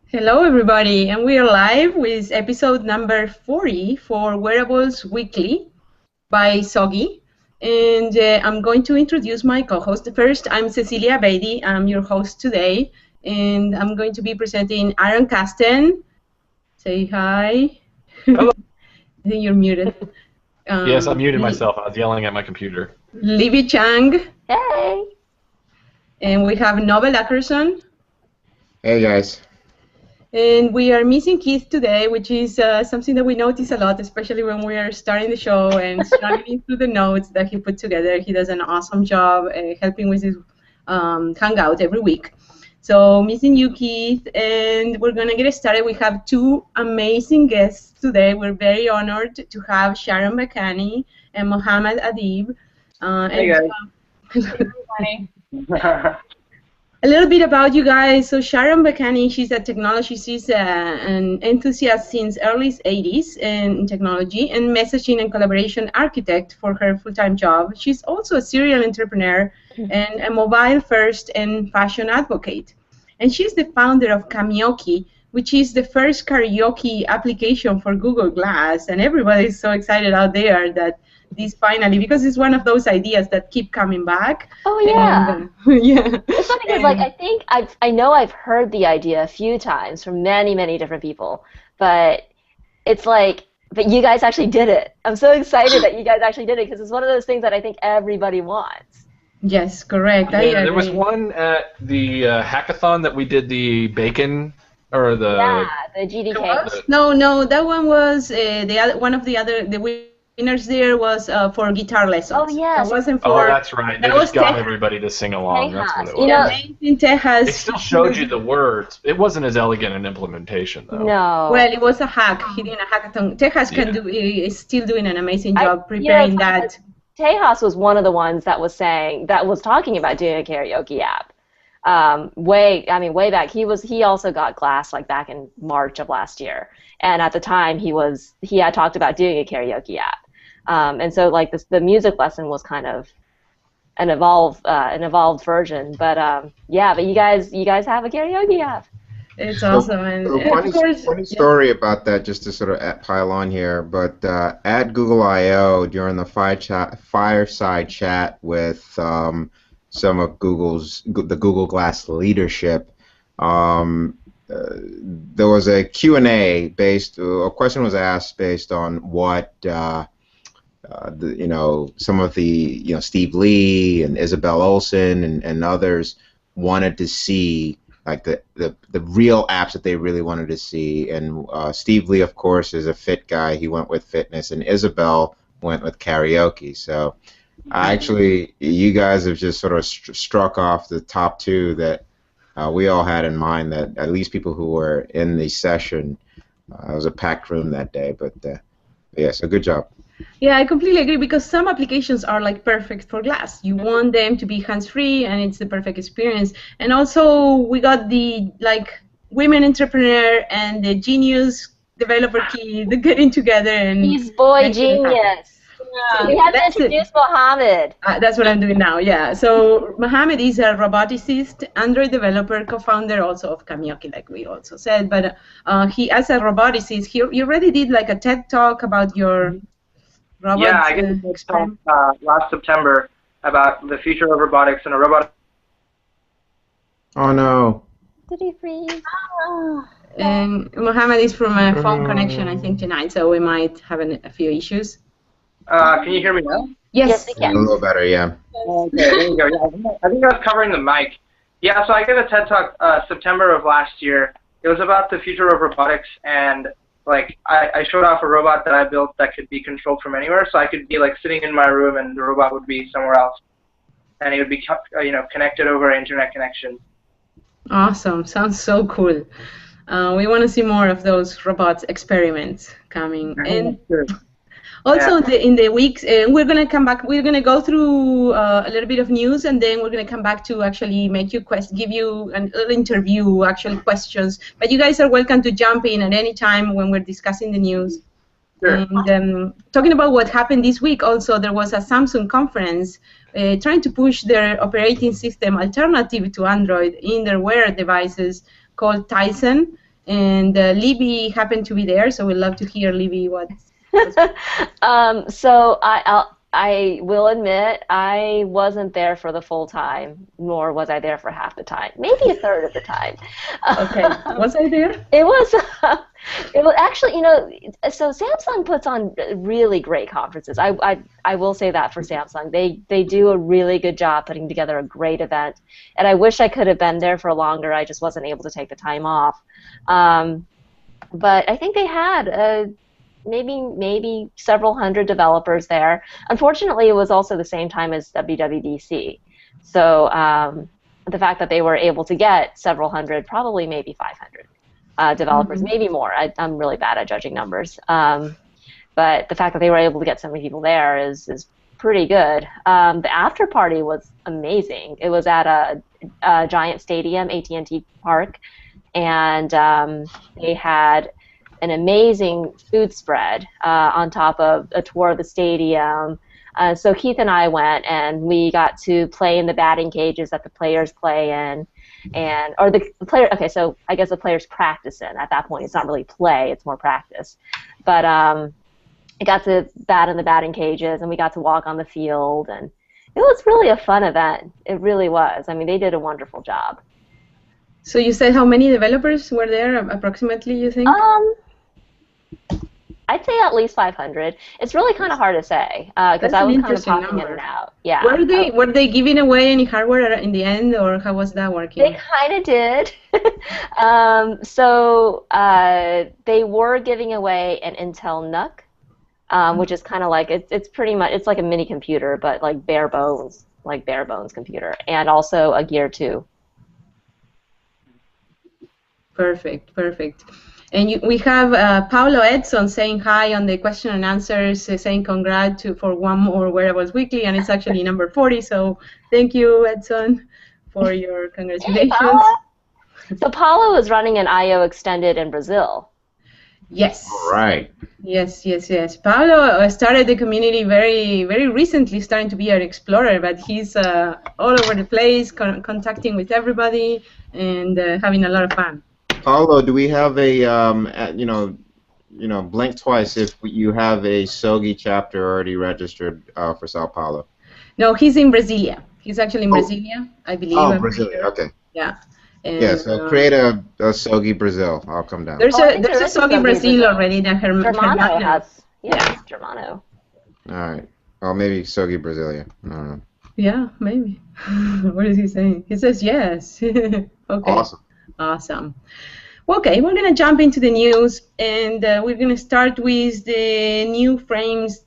Hello, everybody, and we are live with episode number 40 for Wearables Weekly by Sogi. And I'm going to introduce my co-host. First, I'm Cecilia Beatty. I'm your host today, and I'm going to be presenting Aaron Kasten. Say hi. Hello. I think you're muted. Yes, I muted myself. I was yelling at my computer. Libby Chang. Hey. And we have Nobel Ackerson. Hey, guys. And we are missing Keith today, which is something that we notice a lot, especially when we are starting the show and struggling through the notes that he put together. He does an awesome job helping with his hangout every week. So missing you, Keith, and we're going to get started. We have two amazing guests today. We're very honored to have Sharon Bacani and Mohammad Adib. Hey, guys. A little bit about you guys. So Sharon Bacani, she's an enthusiast since early 80s in technology and messaging and collaboration architect for her full-time job. She's also a serial entrepreneur and a mobile-first and fashion advocate. And she's the founder of Kamioke, which is the first karaoke application for Google Glass. And everybody's so excited out there that this finally, because it's one of those ideas that keep coming back. Oh yeah. And, yeah. It's funny because like I know I've heard the idea a few times from many different people, but it's like, but you guys actually did it. I'm so excited that you guys actually did it because it's one of those things that I think everybody wants. Yes, correct. Yeah, there was one at the hackathon that we did the bacon or the GDK. No, that one was the winners there was for guitar lessons. Oh yes. It wasn't for. Oh, that's right. They just got everybody to sing along. That's what it was. You know, in Texas. It still showed you the words. It wasn't as elegant an implementation though. No. Well, it was a hack. He did a hackathon. Texas is still doing an amazing job preparing that. Tejas was one of the ones that was talking about doing a karaoke app. Way back. He also got Glass like back in March of last year, and at the time he had talked about doing a karaoke app, and so like the music lesson was kind of an evolved version, but you guys have a karaoke app. It's awesome, and funny story about that, just to sort of pile on here. But at Google I/O during the fireside chat with some of the Google Glass leadership, there was a Q&A a question was asked based on what some of the Steve Lee and Isabel Olsen and others wanted to see, like the real apps that they really wanted to see. And Steve Lee, of course, is a fit guy. He went with fitness, and Isabel went with karaoke. So actually, you guys have just sort of struck off the top two that we all had in mind, that at least people who were in the session. It was a packed room that day, but yeah, so good job. Yeah, I completely agree, because some applications are like perfect for Glass. You want them to be hands-free, and it's the perfect experience. And also, we got the women entrepreneur and the genius developer key getting together and. He's boy genius. Yeah. We have to introduce Mohammad. That's what I'm doing now, yeah. So Mohammad is a roboticist, Android developer, co-founder also of Kamioke, like we also said. But he, as a roboticist, he already did like a TED Talk about your robots. Yeah, I gave a TED Talk last September about the future of robotics and a robot. Oh no. Did he freeze? And Mohammad is from a phone connection, I think, tonight, so we might have a few issues. Can you hear me now? Yes, we can. A little better, yeah. Okay, there you go. Yeah, I think I was covering the mic. Yeah, so I gave a TED Talk September of last year. It was about the future of robotics, and I showed off a robot that I built that could be controlled from anywhere. So I could be sitting in my room, and the robot would be somewhere else, and it would be connected over an internet connection. Awesome! Sounds so cool. We want to see more of those robots experiments coming. And also, in the weeks, we're going to come back. We're going to go through a little bit of news, and then we're going to come back to actually make you give you a little interview, actual questions. But you guys are welcome to jump in at any time when we're discussing the news. Sure. And talking about what happened this week, also there was a Samsung conference trying to push their operating system alternative to Android in their Wear devices called Tizen. And Libby happened to be there, so we'd love to hear, Libby, what's So I will admit I wasn't there for the full time, nor was I there for half the time. Maybe a third of the time. Okay. Was I there? It was. It was actually, so Samsung puts on really great conferences. I will say that for Samsung, they do a really good job putting together a great event, and I wish I could have been there for longer. I just wasn't able to take the time off. But I think they had maybe several hundred developers there. Unfortunately, it was also the same time as WWDC. So the fact that they were able to get several hundred, probably maybe 500 developers, maybe more. I'm really bad at judging numbers. But the fact that they were able to get so many people there is pretty good. The after party was amazing. It was at a giant stadium, AT&T Park, and they had an amazing food spread on top of a tour of the stadium. So Keith and I went, and we got to play in the batting cages that the players play in, or the player. Okay, so I guess the players practice in. At that point, it's not really play; it's more practice. But I got to bat in the batting cages, and we got to walk on the field, and it was really a fun event. It really was. I mean, they did a wonderful job. So you said how many developers were there approximately, you think? I'd say at least 500. It's really kind of hard to say because I was kind of popping in and out. Yeah. Were they giving away any hardware in the end, or how was that working? They kind of did. So they were giving away an Intel NUC, which is kind of like it's pretty much it's like a mini computer, but like bare bones computer, and also a Gear 2. Perfect. And we have Paulo Edson saying hi on the question and answers, saying congrats for one more Wearables Weekly, and it's actually number 40. So thank you, Edson, for your congratulations. Hey, so Paulo is running an I/O extended in Brazil. Yes. All right. Yes. Paulo started the community very recently, starting to be an explorer, but he's all over the place, contacting with everybody, and having a lot of fun. Paulo, do we have a blink twice if you have a SOGI chapter already registered for Sao Paulo? No, he's in Brasilia. He's actually in Brasilia, I believe. Oh, Brasilia. Okay. Yeah. And, yeah. So create a SOGI Brazil. I'll come down. There's a SOGI Brazil already that Germano has. Yeah, Germano. All right. Well, maybe SOGI Brasilia. I don't know. Yeah, maybe. What is he saying? He says yes. Okay. Awesome. Okay, we're going to jump into the news, and we're going to start with the new frames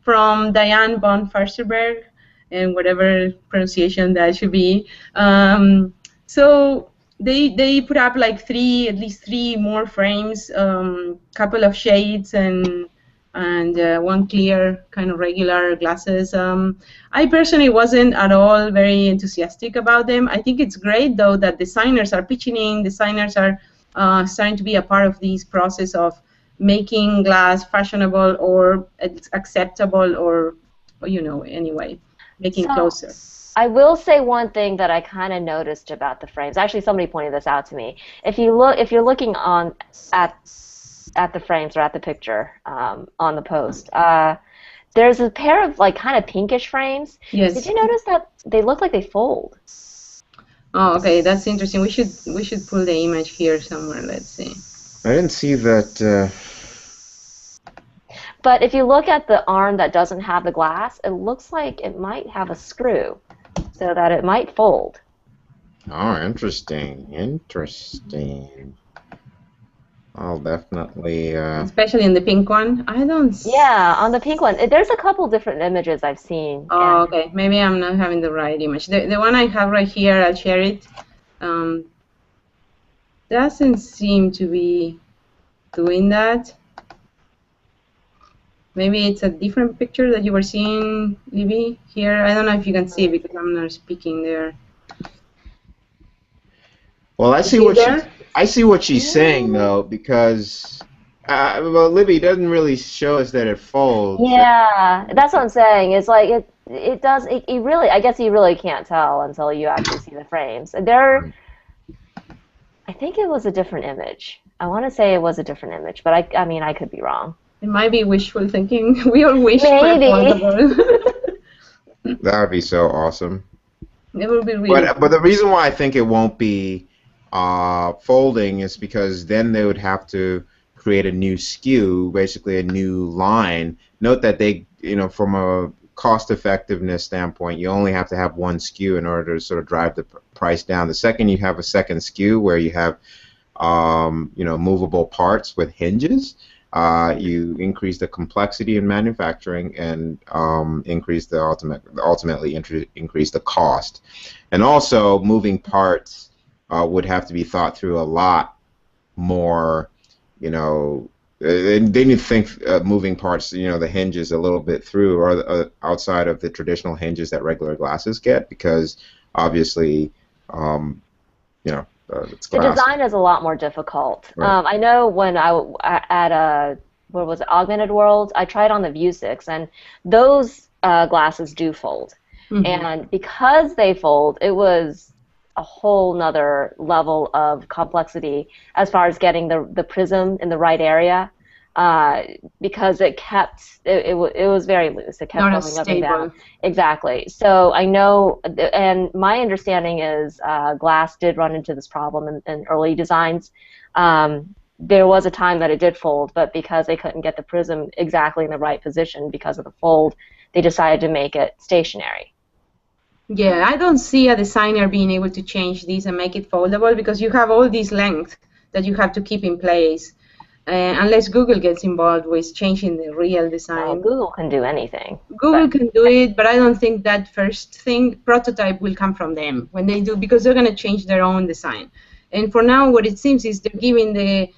from Diane von Furstenberg, and whatever pronunciation that should be. So they put up like at least three more frames, couple of shades, and one clear kind of regular glasses. I personally wasn't at all very enthusiastic about them. I think it's great though that designers are pitching in. Designers are starting to be a part of this process of making glass fashionable or acceptable, or anyway, making closer. I will say one thing that I kind of noticed about the frames. Actually, somebody pointed this out to me. If you're looking at the frames or at the picture on the post, there's a pair of like kind of pinkish frames. Yes. Did you notice that they look like they fold? Oh, okay, that's interesting. We should pull the image here somewhere. Let's see. I didn't see that. But if you look at the arm that doesn't have the glass, it looks like it might have a screw, so that it might fold. Oh, interesting. I'll definitely. Especially in the pink one, I don't. Yeah, on the pink one, there's a couple different images I've seen. Oh, okay. Maybe I'm not having the right image. The one I have right here, I'll share it. Doesn't seem to be doing that. Maybe it's a different picture that you were seeing, Libby, here. I don't know if you can see it because I'm not speaking there. Well, I see what she's saying though, because well, Libby doesn't really show us that it folds. Yeah, that's what I'm saying. It's like it does. It really, I guess you really can't tell until you actually see the frames. I think it was a different image. I want to say it was a different image, but I mean, I could be wrong. It might be wishful thinking. We all wish Maybe. for affordable. That would be so awesome. It would be really. But the reason why I think it won't be folding is because then they would have to create a new SKU, basically a new line. Note that they, from a cost effectiveness standpoint, you only have to have one SKU in order to sort of drive the price down. The second you have a second SKU where you have movable parts with hinges, you increase the complexity in manufacturing and ultimately increase the cost. And also, moving parts would have to be thought through a lot more. They need to think moving parts, the hinges a little bit through, or outside of the traditional hinges that regular glasses get, because obviously, it's glass. The design is a lot more difficult. Right. I know when at where was it, Augmented World, I tried on the View 6, and those glasses do fold. Mm-hmm. And because they fold, it was a whole nother level of complexity as far as getting the prism in the right area, because it was very loose. It kept Not going as up and down. stable. Exactly. So I know, and my understanding is glass did run into this problem in early designs. There was a time that it did fold, but because they couldn't get the prism exactly in the right position because of the fold, they decided to make it stationary. Yeah, I don't see a designer being able to change this and make it foldable, because you have all these length that you have to keep in place, unless Google gets involved with changing the real design. Google can do anything. Google can do it, but I don't think that first prototype will come from them when they do, because they're going to change their own design. And for now, what it seems is they're giving the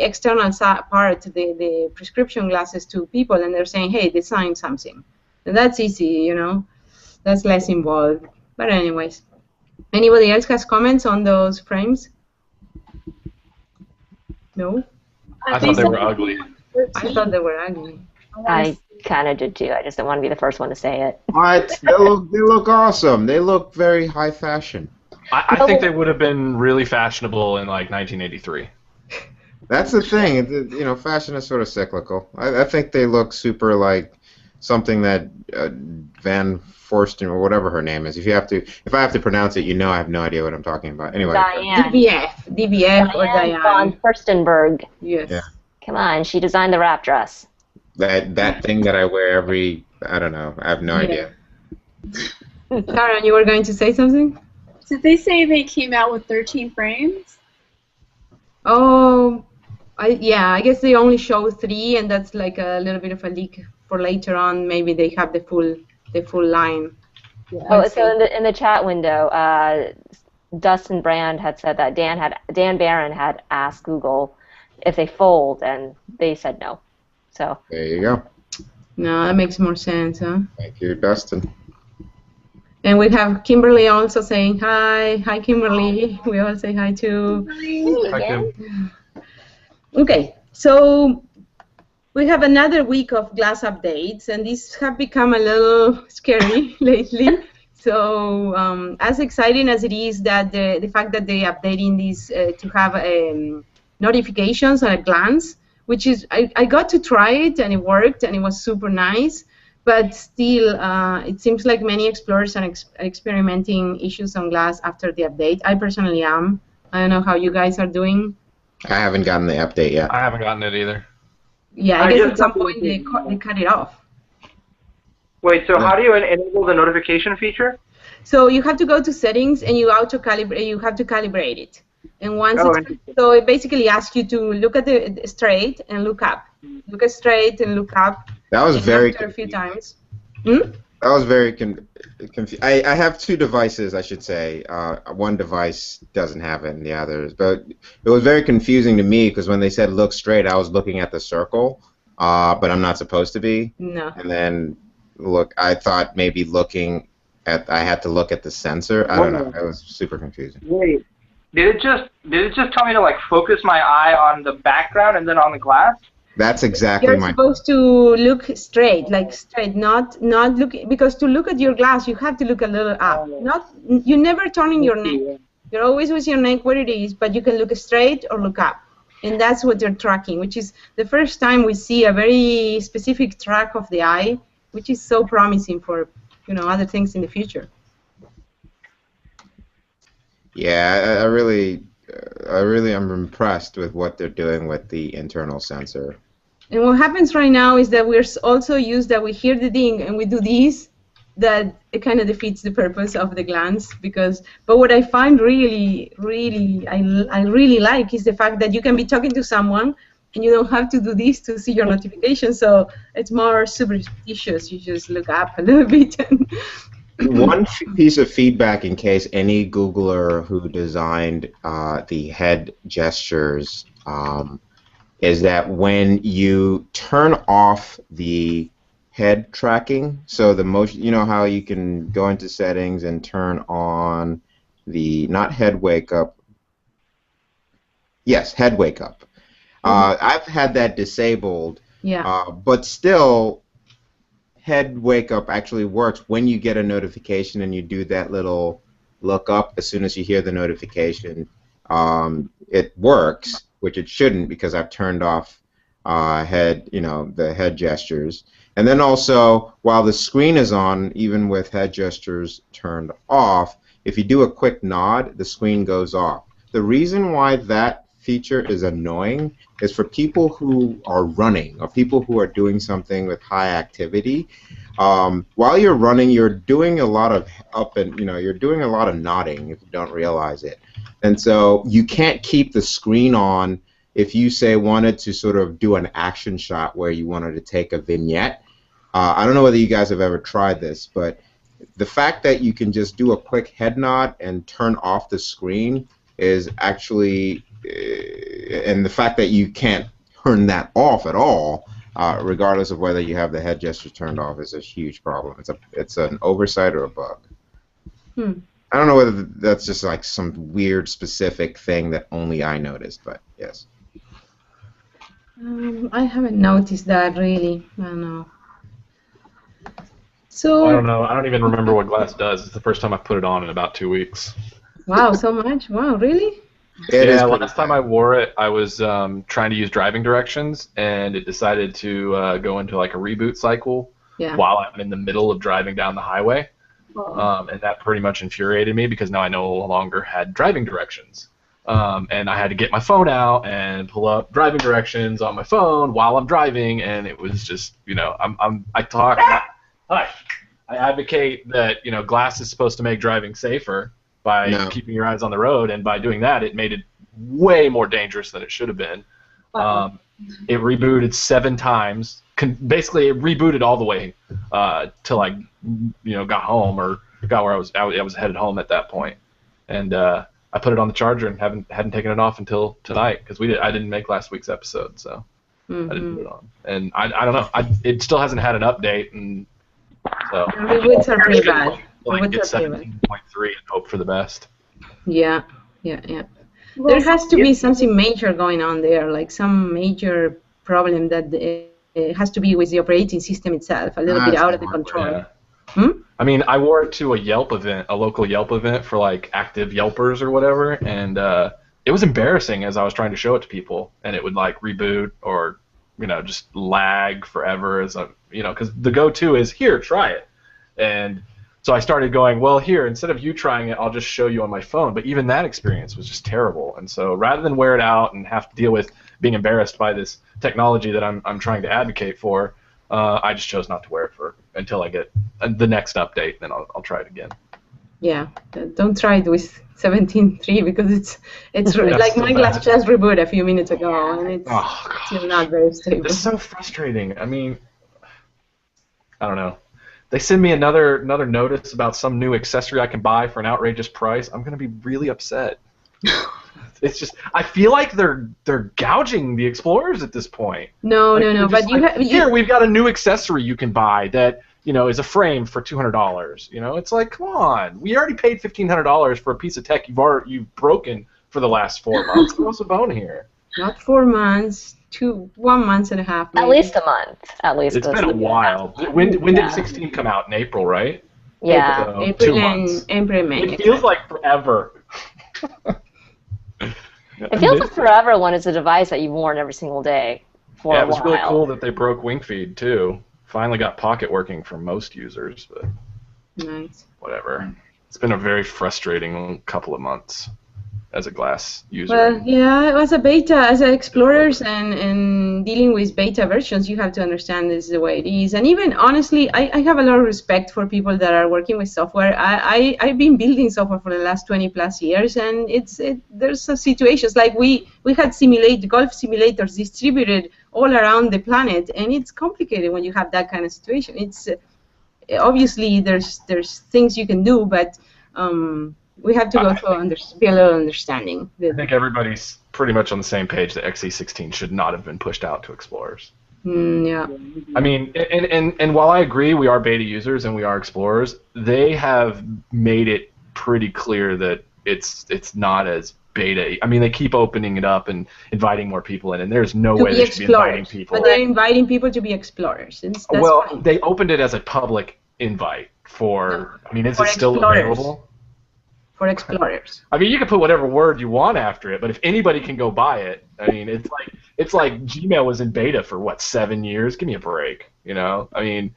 external part, the prescription glasses, to people, and they're saying, hey, design something. And that's easy, That's less involved. But anyways, anybody else has comments on those frames? No? I thought they were ugly. I thought they were ugly. I kind of did too. I just didn't want to be the first one to say it. What? They look awesome. They look very high fashion. I think they would have been really fashionable in like 1983. That's the thing. Fashion is sort of cyclical. I think they look super like something that Van Forsten, or whatever her name is. If I have to pronounce it, I have no idea what I'm talking about. Anyway. Diane. DBF or Diane. Von Furstenberg. Yes. Yeah. Come on, she designed the wrap dress. That thing that I wear I don't know. I have no idea. Sharon, you were going to say something? Did they say they came out with 13 frames? Oh, I guess they only show 3, and that's like a little bit of a leak for later on. Maybe they have the full line. Yeah. Oh, so in the chat window, Dustin Brand had said that Dan Barron had asked Google if they fold, and they said no. So there you go. No, that makes more sense, huh? Thank you, Dustin. And we have Kimberly also saying hi. Hi, Kimberly. We all say hi too. Hi, Kim. Okay, so we have another week of glass updates, and these have become a little scary lately. So as exciting as it is that the fact that they're updating these to have notifications at a glance, which is, I got to try it and it worked and it was super nice, but still it seems like many explorers are experimenting issues on glass after the update. I personally am. I don't know how you guys are doing. I haven't gotten the update yet. I haven't gotten it either. Yeah, I guess at some point they cut it off. Wait, so how do you enable the notification feature? So you have to go to settings and you have to calibrate it. And once so it basically asks you to look at the straight and look up. Look at straight and look up. That was very a few times. That was very confusing. I have 2 devices, I should say. One device doesn't have it, and the others. But it was very confusing to me because when they said look straight, I was looking at the circle, but I'm not supposed to be. No. And then I thought maybe I had to look at the sensor. I don't know. It was super confusing. Wait, did it just tell me to like focus my eye on the background and then on the glass? That's exactly You're supposed to look straight, not looking, because to look at your glass you have to look a little up. You never turn in your neck. You're always with your neck where it is, but you can look straight or look up. And that's what they're tracking, which is the first time we see a very specific track of the eye, which is so promising for other things in the future. Yeah, I really am impressed with what they're doing with the internal sensor. And what happens right now is that we're also used that we hear the ding and we do this, that it kind of defeats the purpose of the glance. But what I find really I really like is the fact that you can be talking to someone and you don't have to do this to see your notification. So it's more superstitious. You just look up a little bit. One piece of feedback, in case any Googler who designed the head gestures, is that when you turn off the head tracking, so the motion, you know how you can go into settings and turn on the, not head wake up, yes, head wake up. I've had that disabled, but still, head wake up actually works when you get a notification and you do that little look up as soon as you hear the notification. It works, which it shouldn't because I've turned off the head gestures. And then also, while the screen is on, even with head gestures turned off, if you do a quick nod, the screen goes off. The reason why that feature is annoying is for people who are running or people who are doing something with high activity. While you're running, you're doing a lot of you're doing a lot of nodding if you don't realize it. And so you can't keep the screen on if you, say, wanted to sort of do an action shot where you wanted to take a vignette. I don't know whether you guys have ever tried this, but the fact that you can just do a quick head nod and turn off the screen is actually, and the fact that you can't turn that off at all, regardless of whether you have the head gesture turned off, is a huge problem. It's an oversight or a bug. I don't know whether that's just like some weird specific thing that only I noticed, but yes. I haven't noticed that really. I don't know. So I don't know. I don't even remember what glass does. It's the first time I put it on in about 2 weeks. Wow, so much? Wow, really? Yeah, last time I wore it, I was trying to use driving directions, and it decided to go into like a reboot cycle while I'm in the middle of driving down the highway. And that pretty much infuriated me because now I no longer had driving directions. And I had to get my phone out and pull up driving directions on my phone while I'm driving, and it was just, I advocate that, glass is supposed to make driving safer by keeping your eyes on the road, and by doing that, it made it way more dangerous than it should have been. It rebooted 7 times. Basically, it rebooted all the way till I, got home or got where I was headed home at that point, and I put it on the charger and hadn't taken it off until tonight because I didn't make last week's episode, so I didn't put it on. And I don't know. It still hasn't had an update, and so reboots are pretty bad. Like get 17.3 and hope for the best. Yeah. There has to be something major going on there, like some major problem that it has to be with the operating system itself, a little bit out of the control. Yeah. I mean, I wore it to a Yelp event, a local Yelp event for like active Yelpers or whatever, and it was embarrassing as I was trying to show it to people, and it would like reboot or just lag forever because the go-to is here, try it, and so I started going, well, here, instead of you trying it, I'll just show you on my phone. But even that experience was just terrible. And so rather than wear it out and have to deal with being embarrassed by this technology that I'm trying to advocate for, I just chose not to wear it until I get the next update. Then I'll try it again. Yeah, don't try it with 17.3 because it's like my glass just rebooted a few minutes ago, and it's still not very stable. It's so frustrating. I mean, I don't know. They send me another notice about some new accessory I can buy for an outrageous price. I'm gonna be really upset. It's just I feel like they're gouging the explorers at this point. No. But here we've got a new accessory you can buy that is a frame for $200. It's like, come on, we already paid $1,500 for a piece of tech you've broken for the last 4 months. What's the bone here? Not 4 months. 1 month and a half. Maybe. At least a month. At least. It's been a while. When did 16 come out? In April, right? Yeah. So, April and May. It feels like forever. It feels like forever when it's a device that you've worn every single day for a while. Yeah, it was really cool that they broke WingFeed too. Finally got Pocket working for most users, but Nice. whatever. It's been a very frustrating couple of months as a Glass user. Well, yeah, it was a beta. As explorers and dealing with beta versions, you have to understand this is the way it is. And even honestly, I have a lot of respect for people that are working with software. I've been building software for the last 20 plus years, and there's some situations like we had golf simulators distributed all around the planet, and it's complicated when you have that kind of situation. It's obviously there's things you can do, but we have to go through be a little understanding. I think everybody's pretty much on the same page that XE16 should not have been pushed out to Explorers. Yeah. I mean, and while I agree we are beta users and we are Explorers, they have made it pretty clear that it's not as beta. I mean, they keep opening it up and inviting more people in, and there's no way they should be inviting people. But they're inviting people to be Explorers. That's well, fine. They opened it as a public invite for. I mean, is For it still Explorers. available? For Explorers. I mean, you can put whatever word you want after it, but if anybody can go buy it, I mean, it's like Gmail was in beta for what, 7 years? Give me a break, you know? I mean,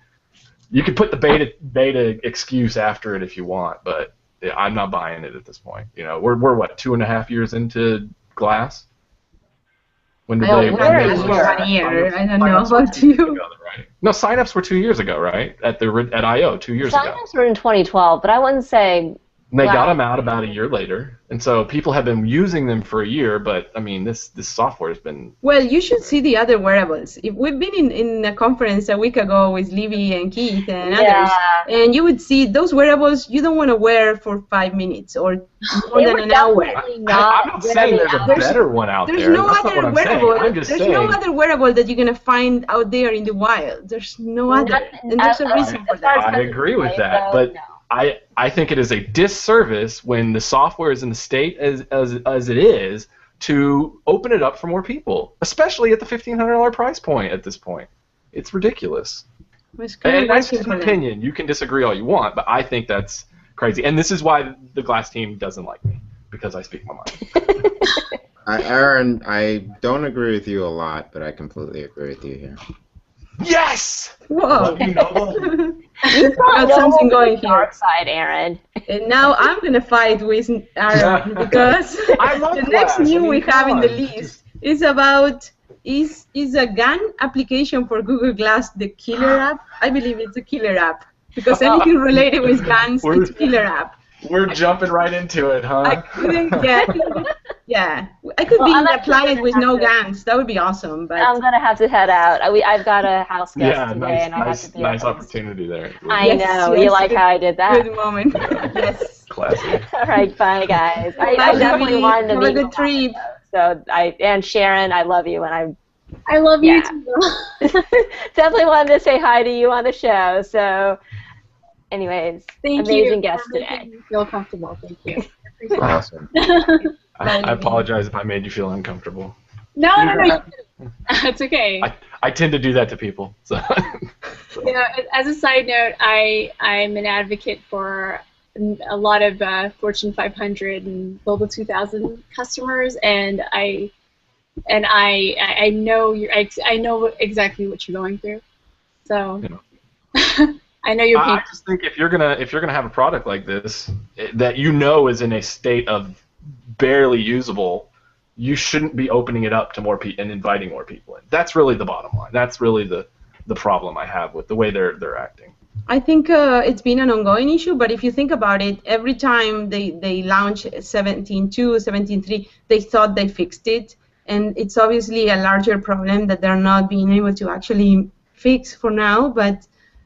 you could put the beta excuse after it if you want, but I'm not buying it at this point. You know, we're what, 2.5 years into Glass? When did they? One year. I don't know about you. No, signups were 2 years ago, right? At I/O 2 years ago. Signups were in 2012, but I wouldn't say. And they got them out about a year later, and so people have been using them for a year. But I mean, this software has been. Well, you should see the other wearables. We've been in a conference a week ago with Libby and Keith and others, and you would see those wearables you don't want to wear for 5 minutes or more than an hour. I'm not saying there's a better one out there. There's no That's not other what I'm wearable. saying. I'm just There's saying. no other wearable that you're gonna find out there in the wild. There's no other, and there's a reason for that. I agree with that, but. I think it is a disservice when the software is in the state as it is to open it up for more people, especially at the $1,500 price point at this point. It's ridiculous. And that's just an opinion. You can disagree all you want, but I think that's crazy. And this is why the Glass team doesn't like me, because I speak my mind. Aaron, I don't agree with you a lot, but I completely agree with you here. Yes! Whoa! You've got something going here. Dark side, Aaron. And now I'm gonna fight with Aaron because the next news we have in the list is about is a GAN application for Google Glass the killer app? I believe it's a killer app because anything related with GANs, it's a killer app. We're jumping right into it, huh? I couldn't get. Yeah, I could be in a planet with no GANs. That would be awesome. But I'm gonna have to head out. I've got a house guest today, and I have to be. Nice opportunity there. I know. You like how I did that? Good moment. Yes. Classic. All right, bye guys. I definitely wanted to meet. Have a good trip. So and Sharon, I love you, and I love you too. definitely wanted to say hi to you on the show. So. Anyways, amazing guest today. You feel comfortable. Thank you. Awesome. I apologize if I made you feel uncomfortable. No. It's okay. I tend to do that to people. So. You know, as a side note, I'm an advocate for a lot of Fortune 500 and Global 2000 customers, and I know I know exactly what you're going through. So. Yeah. I know you're. I just think if you're gonna have a product like this that you know is in a state of barely usable, you shouldn't be opening it up to more people and inviting more people in. That's really the bottom line. That's really the problem I have with the way they're acting. I think it's been an ongoing issue, but if you think about it, every time they launch 17.2, 17.3, they thought they fixed it, and it's obviously a larger problem that they're not being able to actually fix for now, but.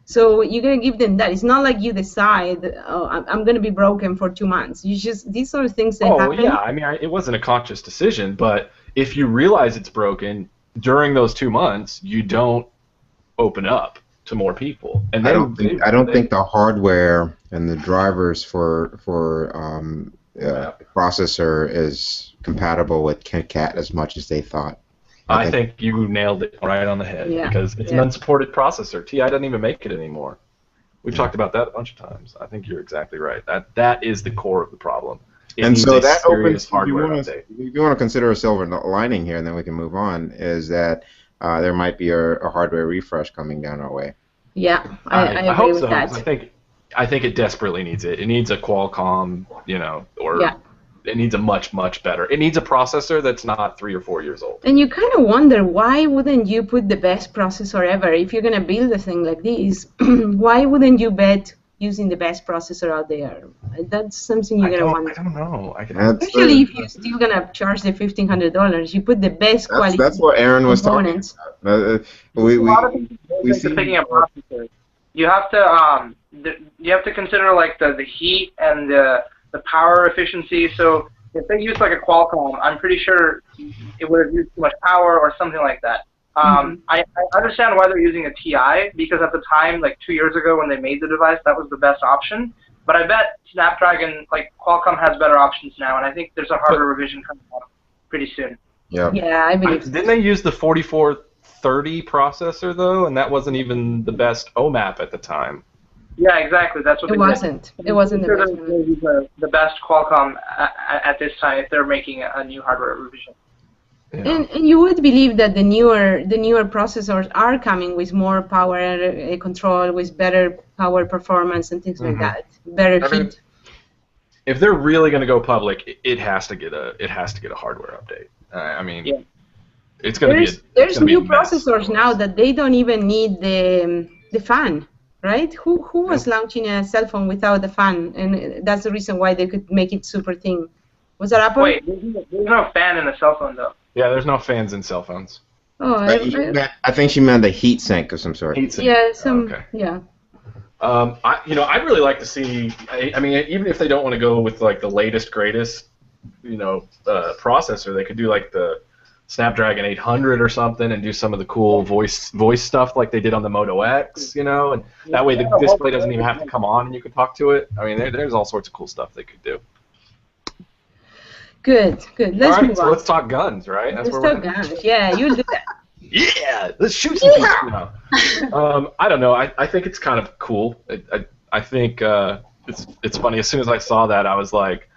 So you're gonna give them that. It's not like you decide, oh, I'm gonna be broken for 2 months. You just these sort of things that happen. Oh yeah, I mean, it wasn't a conscious decision, but if you realize it's broken during those 2 months, you don't open up to more people. And I don't think the hardware and the drivers for processor is compatible with KitKat as much as they thought. I think you nailed it right on the head because it's an unsupported processor. TI doesn't even make it anymore. We've talked about that a bunch of times. I think you're exactly right. That is the core of the problem. And so that serious opens. hardware update. If you want to consider a silver lining here, and then we can move on, is that there might be a hardware refresh coming down our way. Yeah, I agree hope with so. that. I think it desperately needs it. It needs a Qualcomm, or Yeah. it needs a much, much better. It needs a processor that's not 3 or 4 years old. And you kind of wonder, why wouldn't you put the best processor ever? If you're going to build a thing like this, why wouldn't you bet using the best processor out there? That's something you're going to wonder. I don't know. Especially if you're still going to charge the $1,500. You put the best quality That's what Aaron was talking components. about. A lot of things into picking a processor. You have to consider like the heat and the power efficiency. So if they use like a Qualcomm, I'm pretty sure it would have used too much power or something like that. I understand why they're using a TI, because at the time, like 2 years ago when they made the device, that was the best option. But I bet Snapdragon, like Qualcomm, has better options now, and I think there's a hardware revision coming out pretty soon. Yeah. Yeah, I believe so. Didn't they use the 4430 processor though, and that wasn't even the best OMAP at the time? Yeah, exactly. That's what It they wasn't. did. It wasn't the They're best going to use the best Qualcomm at this time if they're making a new hardware revision. Yeah. And you would believe that the newer processors are coming with more power control, with better power performance and things like that, better heat. If they're really going to go public, it has to get a hardware update. It's going to be. There's new processors now that they don't even need the fan, right? Who was launching a cell phone without the fan, and that's the reason why they could make it super thin. Was that Apple? Wait, there's no fan in a cell phone though. Yeah, there's no fans in cell phones. Oh, I think she meant a heat sink of some sort. Heat sink. Yeah, yeah. I'd really like to see. I mean, even if they don't want to go with like the latest greatest, processor, they could do like the Snapdragon 800 or something, and do some of the cool voice stuff like they did on the Moto X, and that way the display doesn't even have to come on, and you can talk to it. I mean, there's all sorts of cool stuff they could do. Good. Let's move on. So let's talk guns, right? Let's talk guns. Yeah, you do that. Yeah, let's shoot some people now. I don't know. I think it's kind of cool. I think it's funny. As soon as I saw that, I was like,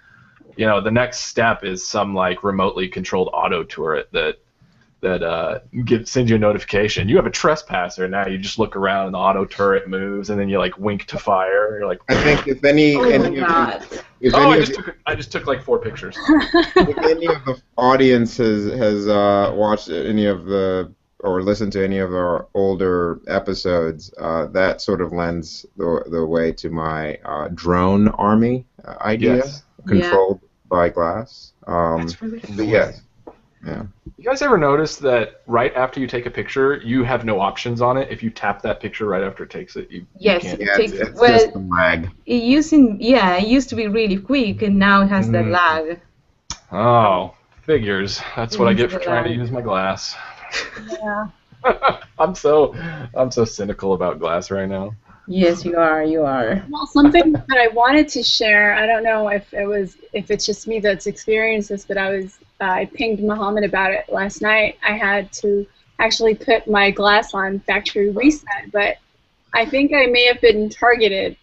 the next step is some like remotely controlled auto turret that sends you a notification. You have a trespasser. Now you just look around and the auto turret moves, and then you like wink to fire. You're like, I think if any, I just took like 4 pictures. If any of the audience has watched any of or listened to any of our older episodes, that sort of lends the way to my drone army idea, Yes. controlled by glass. That's really cool. Yes. Yeah. You guys ever notice that right after you take a picture, you have no options on it? If you tap that picture right after it takes it, you can't. It takes. It's just a lag. It used to be really quick, and now it has that lag. Oh, figures. That's what I get for trying to use my glass. Yeah. I'm so cynical about glass right now. Yes, you are. Well, something that I wanted to share. I don't know if it's just me that's experienced this, but I pinged Mohammad about it last night. I had to actually put my glass on factory reset, but I think I may have been targeted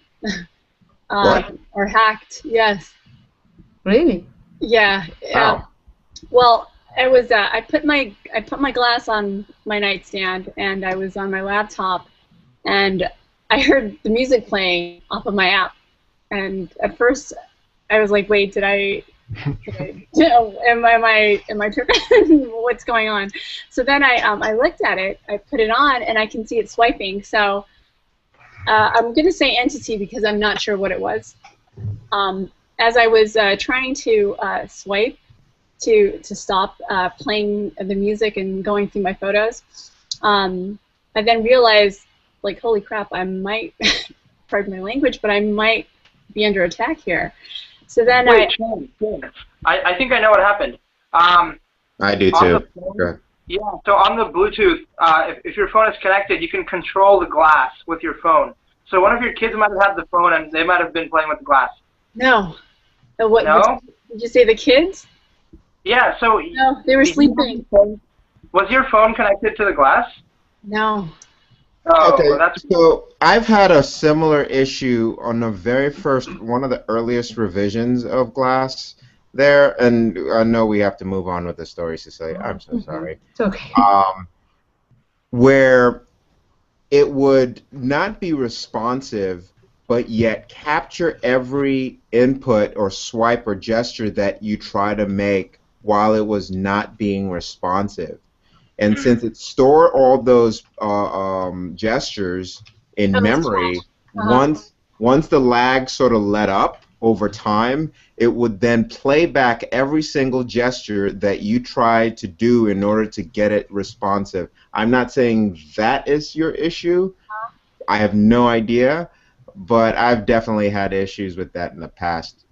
or hacked. Yes. Really? Yeah. Wow. Well, it was. I put my glass on my nightstand, and I was on my laptop, and I heard the music playing off of my app, and at first I was like, "Wait, am I tripping? What's going on?" So then I looked at it, I put it on, and I can see it swiping. So I'm going to say entity because I'm not sure what it was. As I was trying to swipe to stop playing the music and going through my photos, I then realized, like, holy crap, I might, pardon my language, but I might be under attack here. So then I think I know what happened. I do too. Okay. Yeah, so on the Bluetooth, if your phone is connected, you can control the glass with your phone. So one of your kids might have had the phone, and they might have been playing with the glass. No. No? Did you say the kids? Yeah, so... No, they were sleeping. Was your phone connected to the glass? No. Oh, Okay, well, that's so I've had a similar issue on the very first, one of the earliest revisions of Glass there, and I know we have to move on with the story, Cecilia. I'm so sorry. It's okay. Where it would not be responsive, but yet capture every input or swipe or gesture that you try to make while it was not being responsive. And since it stored all those gestures in Oh, that's memory, Uh-huh. once the lag sort of let up over time, it would then play back every single gesture that you tried to do in order to get it responsive. I'm not saying that is your issue. I have no idea, but I've definitely had issues with that in the past.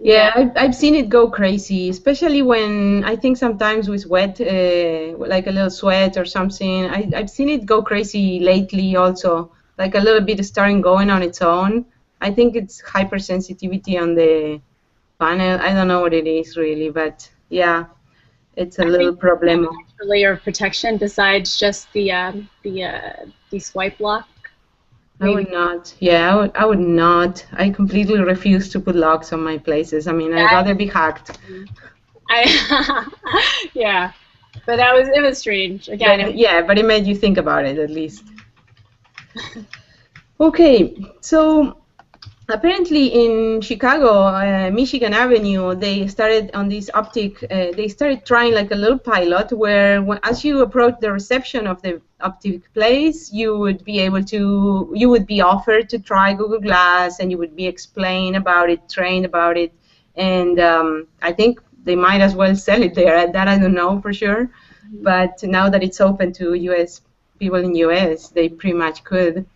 Yeah, I've seen it go crazy, especially when I think sometimes with wet, like a little sweat or something. I've seen it go crazy lately also, like a little bit starting going on its own. I think it's hypersensitivity on the panel. I don't know what it is really, but yeah, it's a I little think there's problem. an extra layer of protection besides just the swipe lock. I would not. Yeah, I would not. I completely refuse to put locks on my places. I mean, I'd rather be hacked. Yeah, but it was strange. Again, But, yeah, but it made you think about it at least. Okay, so apparently in Chicago, Michigan Avenue, they started on this optic. They started trying like a little pilot where, as you approach the reception of the optic place, you would be offered to try Google Glass, and you would be explained about it, trained about it, and I think they might as well sell it there. That I don't know for sure, but now that it's open to U.S. people in U.S., they pretty much could.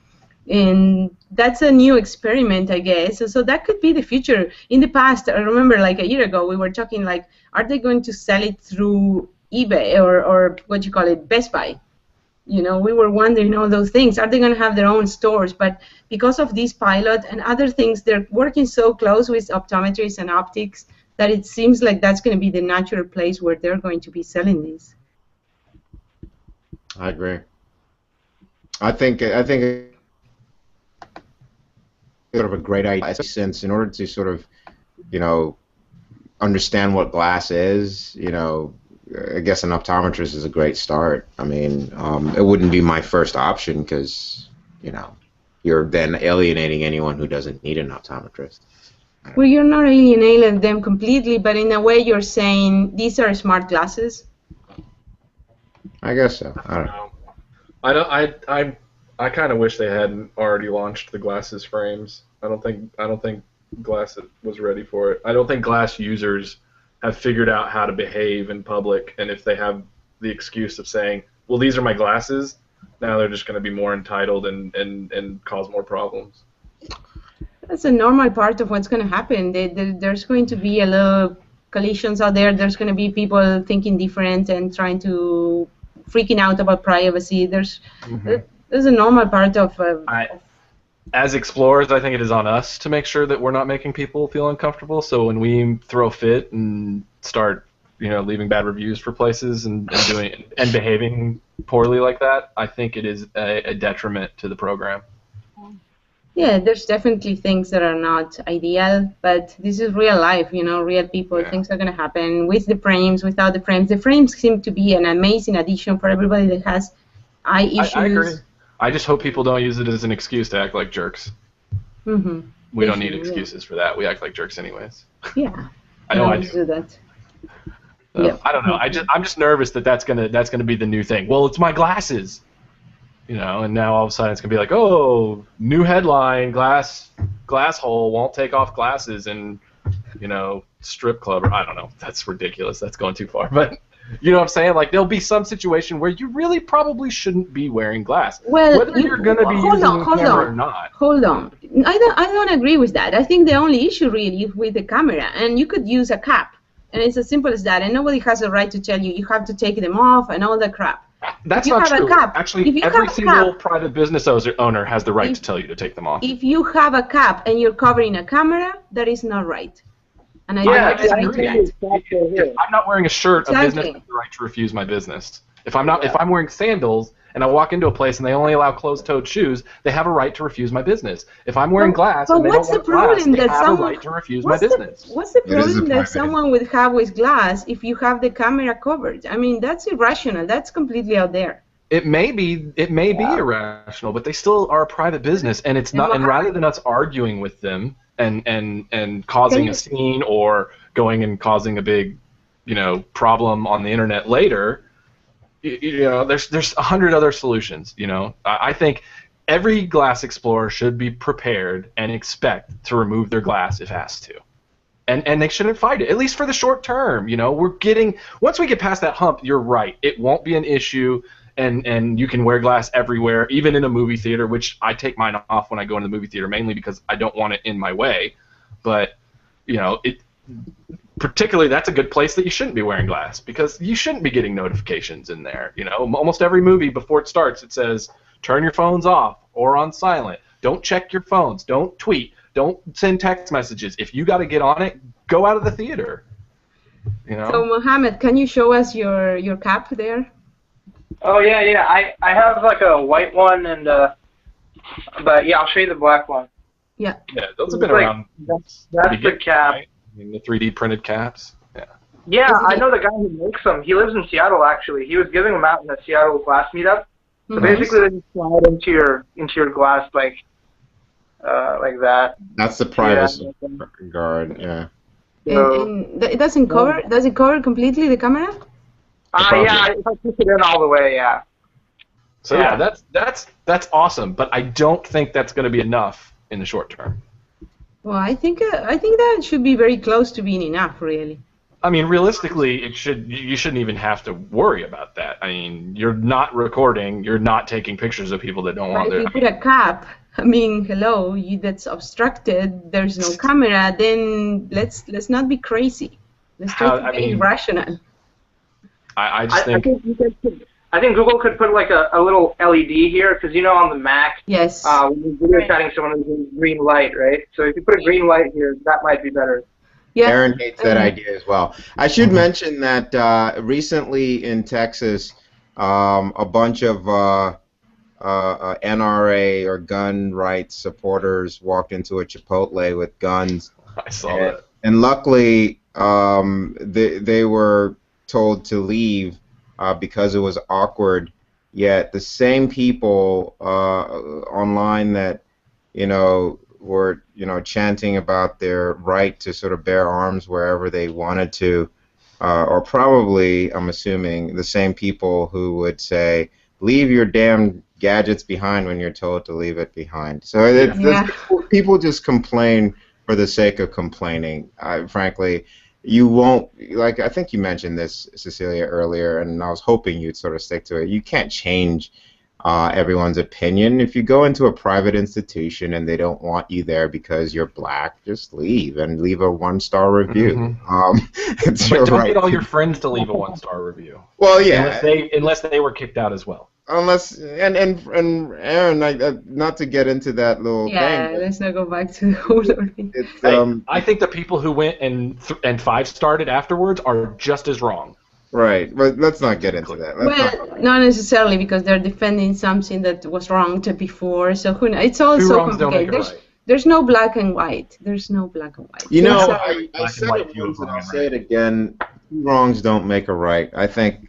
And that's a new experiment, I guess. So that could be the future. In the past, I remember like a year ago, we were talking like, are they going to sell it through eBay or what you call it, Best Buy? You know, we were wondering all those things. Are they going to have their own stores? But because of this pilot and other things, they're working so close with optometrists and optics that it seems like that's going to be the natural place where they're going to be selling these. I agree. I think sort of a great idea, since in order to sort of, understand what glass is, I guess an optometrist is a great start. I mean, it wouldn't be my first option because, you're then alienating anyone who doesn't need an optometrist. Well, you're not alienating them completely, but in a way you're saying these are smart glasses. I guess so. I don't know. I kind of wish they hadn't already launched the glasses frames. I don't think Glass was ready for it. I don't think Glass users have figured out how to behave in public, and if they have the excuse of saying, "Well, these are my glasses," now they're just going to be more entitled and cause more problems. That's a normal part of what's going to happen. There's going to be a little collisions out there. There's going to be people thinking different and trying to freaking out about privacy. There's a normal part of. As explorers, I think it is on us to make sure that we're not making people feel uncomfortable. So when we throw a fit and start, leaving bad reviews for places and behaving poorly like that, I think it is a detriment to the program. Yeah, there's definitely things that are not ideal, but this is real life, real people. Yeah. Things are going to happen with the frames, without the frames. The frames seem to be an amazing addition for everybody that has eye issues. I agree. I just hope people don't use it as an excuse to act like jerks. Mm-hmm. We don't need excuses for that. We act like jerks anyways. Yeah. I know I do that. Yeah. I don't know. I'm just nervous that's gonna be the new thing. Well, it's my glasses. And now all of a sudden it's gonna be like, oh, new headline, glass hole won't take off glasses and strip club, or I don't know. That's ridiculous. That's going too far. But you know what I'm saying? Like there'll be some situation where you really probably shouldn't be wearing glasses. Well, whether you're gonna be using the camera or not. Hold on. I don't agree with that. I think the only issue really is with the camera, and you could use a cap, and it's as simple as that. And nobody has a right to tell you have to take them off and all that crap. That's not true. Actually, every single private business owner has the right to tell you to take them off. If you have a cap and you're covering a camera, that is not right. And I disagree. If I'm not wearing a shirt, a business has the right to refuse my business. If I'm wearing sandals and I walk into a place and they only allow closed-toed shoes, they have a right to refuse my business. If I'm wearing glass and they don't want glass, they have a right to refuse my business. What's the problem that someone would have with glass if you have the camera covered? I mean, that's irrational. That's completely out there. It may be irrational, but they still are a private business, and it's not. And rather than us arguing with them and causing a scene or going and causing a big, problem on the internet later, there's 100 other solutions. I think every glass explorer should be prepared and expect to remove their glass if asked to. And they shouldn't fight it, at least for the short term. Once we get past that hump, you're right. It won't be an issue, and you can wear glass everywhere, even in a movie theater, which I take mine off when I go into the movie theater, mainly because I don't want it in my way. But, particularly that's a good place that you shouldn't be wearing glass, because you shouldn't be getting notifications in there. Almost every movie before it starts, it says, turn your phones off or on silent. Don't check your phones. Don't tweet. Don't send text messages. If you got to get on it, go out of the theater. So Mohammad, can you show us your cap there? Oh yeah. I have like a white one but yeah, I'll show you the black one. Yeah. Yeah, those have been around. That's the cap. Right? I mean, the 3D printed caps. Yeah. Yeah, I know the guy who makes them. He lives in Seattle actually. He was giving them out in the Seattle glass meetup. So basically, they just slide into your glass like that. That's the privacy guard. Yeah. And it doesn't cover. Does it cover completely the camera? Yeah, if I push it in all the way, yeah. So yeah, that's awesome, but I don't think that's going to be enough in the short term. Well, I think that should be very close to being enough, really. I mean, realistically, you shouldn't even have to worry about that. I mean, you're not recording, you're not taking pictures of people that don't want to. If you put a cap, I mean, hello, that's obstructed. There's no camera. Then let's not be crazy. Let's try to be rational. I just think. I think Google could put like a little LED here, because on the Mac, yes, when you're video chatting someone, there's a green light, right? So if you put a green light here, that might be better. Yeah. Sharon hates that idea as well. I should mention that recently in Texas, a bunch of NRA or gun rights supporters walked into a Chipotle with guns. I saw that. And luckily, they were told to leave because it was awkward. Yet the same people online that were chanting about their right to sort of bear arms wherever they wanted to, or probably, I'm assuming, the same people who would say, leave your damn gadgets behind when you're told to leave it behind. So people just complain for the sake of complaining. Frankly, you won't, like I think you mentioned this, Cecilia, earlier, and I was hoping you'd sort of stick to it. You can't change everyone's opinion. If you go into a private institution and they don't want you there because you're black, just leave and leave a 1-star review. But don't get all your friends to leave a 1-star review. Well, yeah, unless they were kicked out as well. Unless and Aaron, not to get into that little thing. Yeah, let's not go back to the whole thing. I think the people who went and 5-starred it afterwards are just as wrong. Right, but let's not get into that. Not necessarily, because they're defending something that was wrong before. So it's all so complicated. There's no black and white. There's no black and white. I said it once and I'll say it again. 2 wrongs don't make a right. I think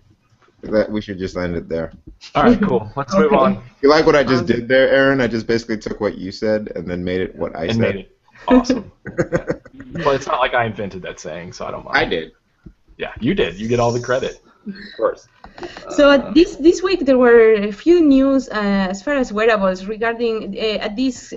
that we should just end it there. All right, cool. Let's move on. You like what I just did there, Aaron? I just basically took what you said and then made it what I said. Made it awesome. Well, it's not like I invented that saying, so I don't mind. I did. Yeah, you did. You get all the credit. Of course. So this week there were a few news as far as wearables regarding this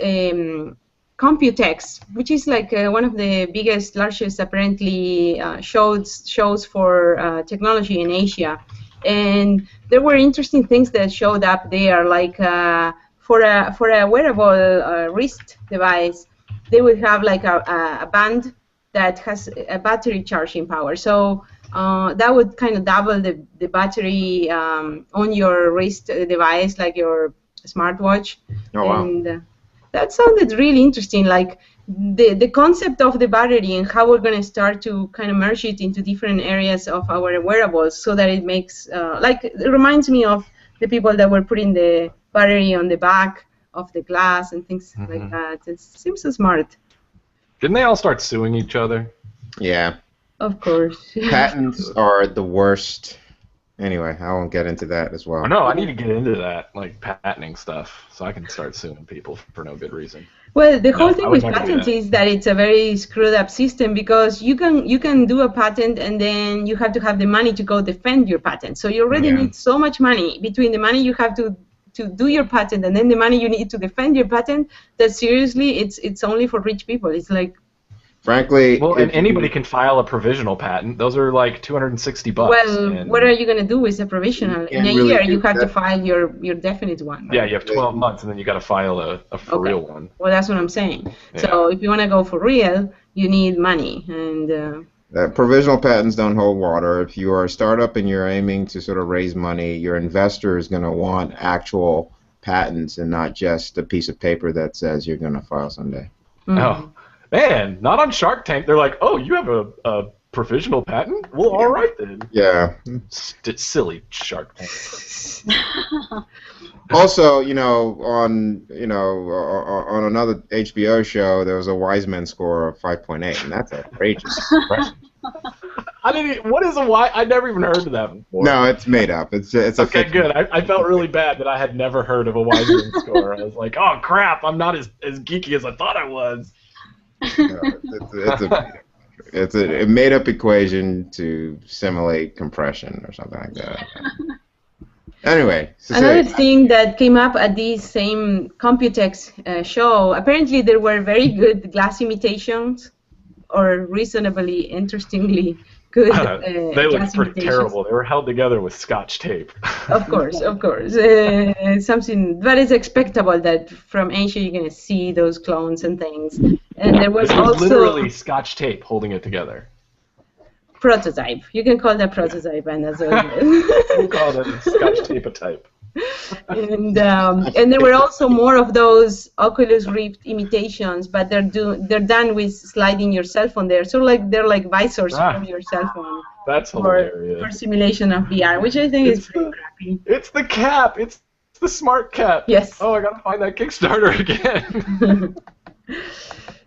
Computex, which is like one of the biggest, largest, apparently shows for technology in Asia. And there were interesting things that showed up there, like for a wearable wrist device, they would have like a band that has a battery charging power. So that would kind of double the battery on your wrist device, like your smartwatch. Oh, wow. And that sounded really interesting. Like the concept of the battery and how we're going to start to kind of merge it into different areas of our wearables, so that it makes like it reminds me of the people that were putting the battery on the back of the glass and things like that. It seems so smart. Didn't they all start suing each other? Yeah. Of course. Patents are the worst. Anyway, I won't get into that as well. Oh, no, I need to get into that, like patenting stuff, so I can start suing people for no good reason. Well, the whole I thing would with never do patents that. is that it's a very screwed up system, because you can do a patent and then you have to have the money to go defend your patent. So you already need so much money between the money you have to do your patent and then the money you need to defend your patent, that seriously it's only for rich people. It's like, Frankly, well, and anybody can file a provisional patent. Those are like $260. well, and what are you going to do with a provisional? In a really year, do you have to that. file your definite one. yeah, you have 12 months, and then you got to file a for real one. Well, that's what I'm saying. Yeah. So if you want to go for real, you need money. And provisional patents don't hold water. If you are a startup and you're aiming to sort of raise money, your investor is going to want actual patents and not just a piece of paper that says you're going to file someday. Oh, man, not on Shark Tank. They're like, oh, you have a provisional patent? Well, all right then. Yeah. Silly Shark Tank. Also, on another HBO show, there was a Wiseman score of 5.8, and that's outrageous. What is a Y? I never even heard of that before. No, it's made up. It's a Okay, fiction. good. I felt really bad that I had never heard of a Wiseman score. I was like, oh crap, I'm not as geeky as I thought I was. No, it's a made up equation to simulate compression or something like that. Anyway, another thing that came up at this same Computex show, apparently there were very good glass imitations, or reasonably interestingly good they looked glass pretty imitations. terrible. They were held together with Scotch tape. Of course. Something that is expectable, that from Asia you're going to see those clones and things. And there was It was also literally Scotch tape holding it together. prototype. You can call that prototype, and that's what it We'll is. call it a Scotch tape a type. And there were also more of those Oculus Rift imitations, but they're done with sliding your cell phone there. So they're like visors for your cell phone. That's for hilarious. simulation of VR, which I think is pretty crappy. It's the cap. It's the smart cap. Yes. Oh, I gotta find that Kickstarter again.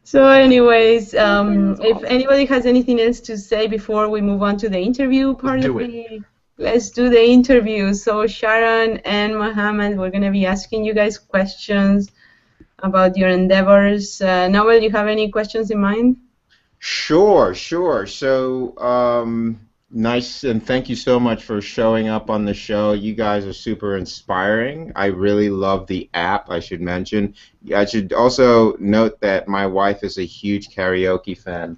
So anyways, if anybody has anything else to say before we move on to the interview part let's do the interview. So Sharon and Mohammad, we're going to be asking you guys questions about your endeavors. Noel, you have any questions in mind? Sure. So, nice, and thank you so much for showing up on the show. You guys are super inspiring. I really love the app, I should mention. I should also note that my wife is a huge karaoke fan.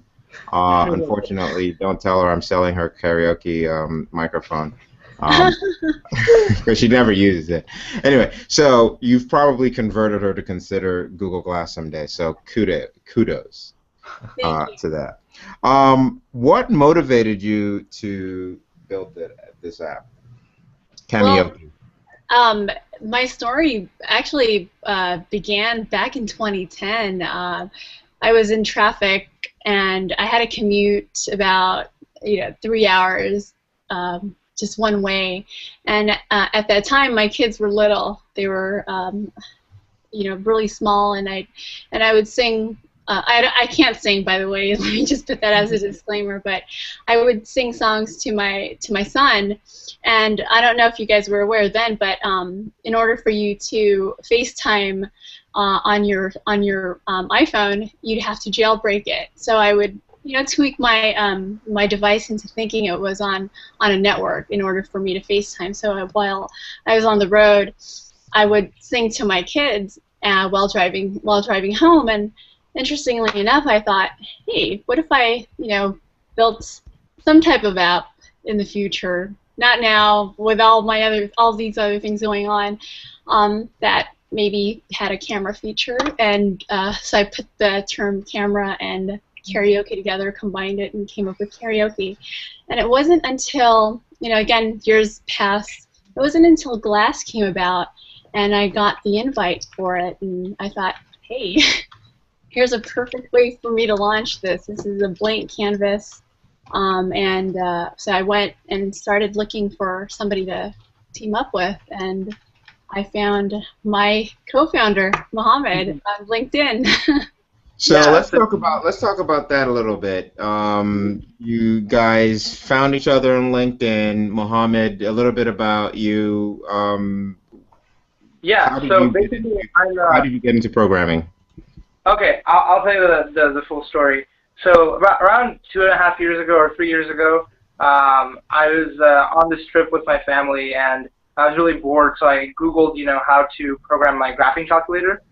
Unfortunately, don't tell her I'm selling her karaoke microphone, because she never uses it. Anyway, so you've probably converted her to consider Google Glass someday, so kudos to that. What motivated you to build this app, Kamioke? Well, my story actually began back in 2010. I was in traffic and I had to commute about 3 hours just one way. And at that time, my kids were little. They were really small, and I would sing. I can't sing, by the way. Let me just put that as a disclaimer. But I would sing songs to my son, and I don't know if you guys were aware then, but in order for you to FaceTime on your iPhone, you'd have to jailbreak it. So I would tweak my device into thinking it was on a network in order for me to FaceTime. So while I was on the road, I would sing to my kids while driving home. And interestingly enough, I thought, hey, what if I built some type of app in the future? Not now, with all these other things going on, that maybe had a camera feature. And so I put the term camera and karaoke together, combined it, and came up with Kamioke. And it wasn't until, again, years passed, it wasn't until Glass came about and I got the invite for it, and I thought, hey, here's a perfect way for me to launch this. This is a blank canvas. So I went and started looking for somebody to team up with, and I found my co-founder, Mohammad, on LinkedIn. So Yeah, let's talk about that a little bit. You guys found each other on LinkedIn. Mohammed, a little bit about you. Yeah, How did so you get basically, how did you get into programming? okay, I'll tell you the full story. So around 2.5 years ago or 3 years ago, I was on this trip with my family, and I was really bored, so I Googled, how to program my graphing calculator.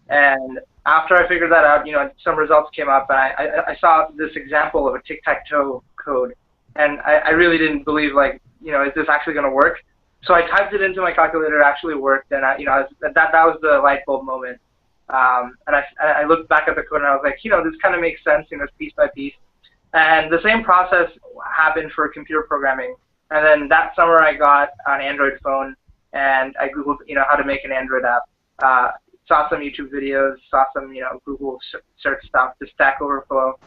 And after I figured that out, some results came up, and I saw this example of a tic-tac-toe code, and I really didn't believe, is this actually going to work? So I typed it into my calculator, it actually worked, and that was the light bulb moment. And I looked back at the code and I was like, this kind of makes sense, piece by piece. And the same process happened for computer programming. And then that summer I got an Android phone and I Googled, how to make an Android app. Saw some YouTube videos, saw some, Google search stuff, the Stack Overflow.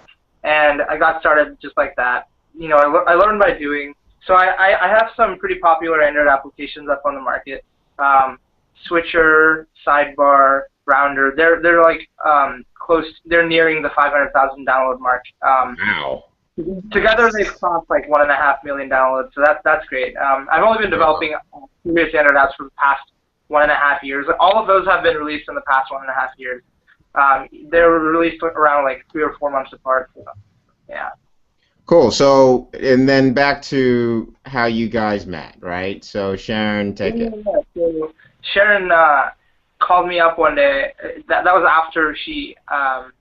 And I got started just like that. I learned by doing. So I have some pretty popular Android applications up on the market. Switcher, Sidebar, Rounder. They're like close. They're nearing the 500,000 download mark. Wow. Together they've crossed like 1.5 million downloads. So that's great. I've only been developing serious Android apps for the past 1.5 years. All of those have been released in the past 1.5 years. They were released around like 3 or 4 months apart. So, yeah. Cool. So, and then back to how you guys met, right? So, Sharon, take it. So Sharon called me up one day. That was after she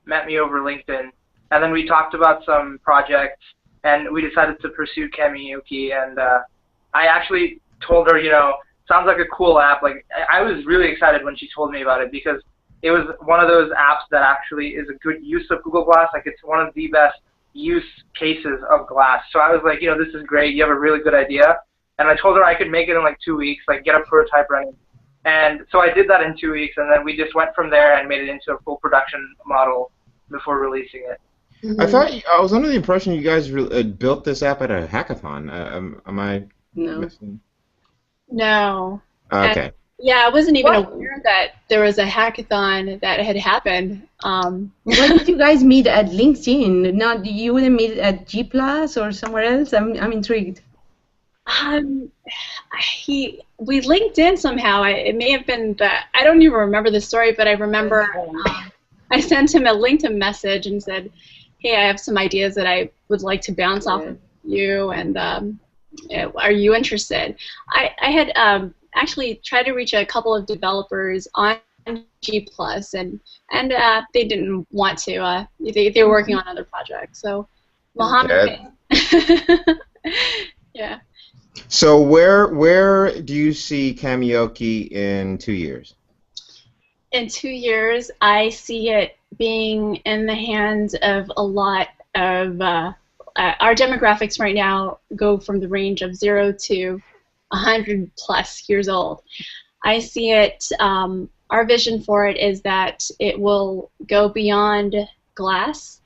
met me over LinkedIn, and then we talked about some projects, and we decided to pursue Kamioke. And I actually told her, sounds like a cool app. Like I was really excited when she told me about it because it was one of those apps that actually is a good use of Google Glass. Like it's one of the best use cases of Glass. So I was like, this is great. You have a really good idea. And I told her I could make it in like 2 weeks, like get a prototype running. And so I did that in 2 weeks, and then we just went from there and made it into a full production model before releasing it. I was under the impression you guys built this app at a hackathon. Am I missing? No. Okay. Yeah, I wasn't even aware that there was a hackathon that had happened. Why did you guys meet at LinkedIn? Not you wouldn't meet at G Plus or somewhere else? I'm intrigued. We linked in somehow. It may have been that I don't even remember the story, but I remember I sent him a LinkedIn message and said, "Hey, I have some ideas that I would like to bounce off of you, and are you interested?" I had actually tried to reach a couple of developers on G Plus, and they didn't want to. They were working on other projects. So, Mohammad. Yeah. So where do you see Kamioke in 2 years? In 2 years, I see it being in the hands of a lot of our demographics right now go from the range of 0 to 100+ years old. I see it. Our vision for it is that it will go beyond Glass,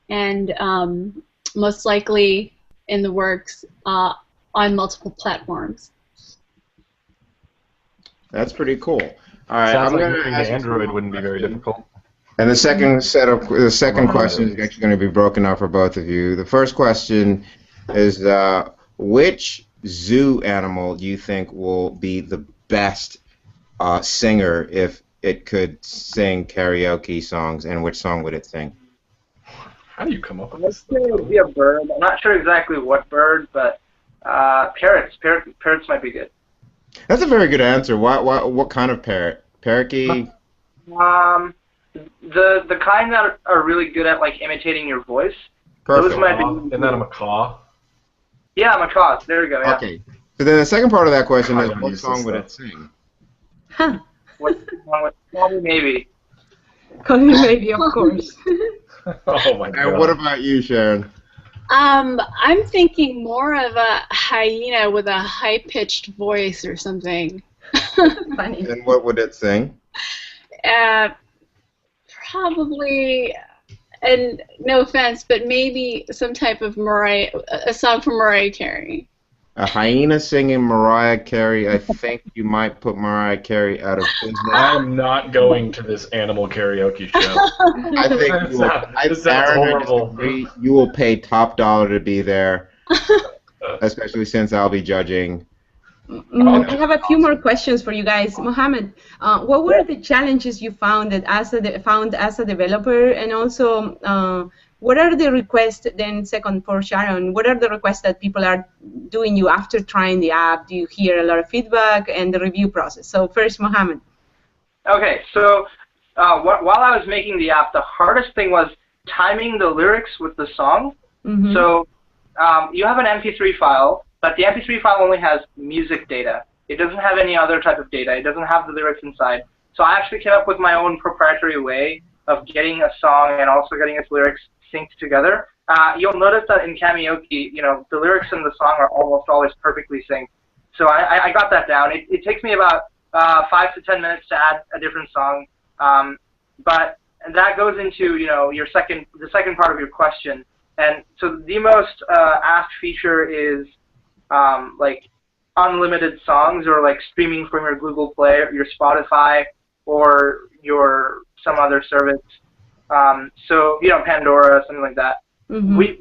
and most likely in the works on multiple platforms. That's pretty cool. All right, Sounds like moving to Android wouldn't be very difficult. And the second question is actually going to be broken up for both of you. The first question is, which zoo animal do you think will be the best singer if it could sing karaoke songs, and which song would it sing? How do you come up with Let's this? say it would be a bird. I'm not sure exactly what bird, but parrots. Parrots might be good. That's a very good answer. What kind of parrot? Parakeet? The kind that are really good at like imitating your voice. Perfect. Those might be. Isn't that a macaw? Yeah, macaws. There we go. Yeah. Okay. So then the second part of that question is, God, what use song this would stuff. it sing? Huh. Probably maybe. Call me maybe, of course. Oh my god. And what about you, Sharon? I'm thinking more of a hyena with a high-pitched voice or something. Funny. And what would it sing? probably, and no offense, but maybe some type of a song from Mariah Carey. A hyena singing Mariah Carey. I think you might put Mariah Carey out of business. I'm not going to this animal karaoke show. I think This sounds horrible. you will pay top dollar to be there, especially since I'll be judging. I have a few more questions for you guys. Mohammad, what were the challenges you found as a developer, and also what are the requests? Then second for Sharon, what are the requests that people are doing you after trying the app? Do you hear a lot of feedback and the review process? So first, Mohammad. Okay, so while I was making the app, the hardest thing was timing the lyrics with the song. Mm-hmm. So you have an MP3 file, but the MP3 file only has music data. It doesn't have any other type of data. It doesn't have the lyrics inside. So I actually came up with my own proprietary way of getting a song and also getting its lyrics synced together. You'll notice that in Kamioke, the lyrics in the song are almost always perfectly synced. So I got that down. It takes me about 5 to 10 minutes to add a different song, but that goes into the second part of your question. And so the most asked feature is like unlimited songs, or like streaming from your Google Play, or your Spotify, or your some other service. So Pandora, something like that. Mm-hmm. We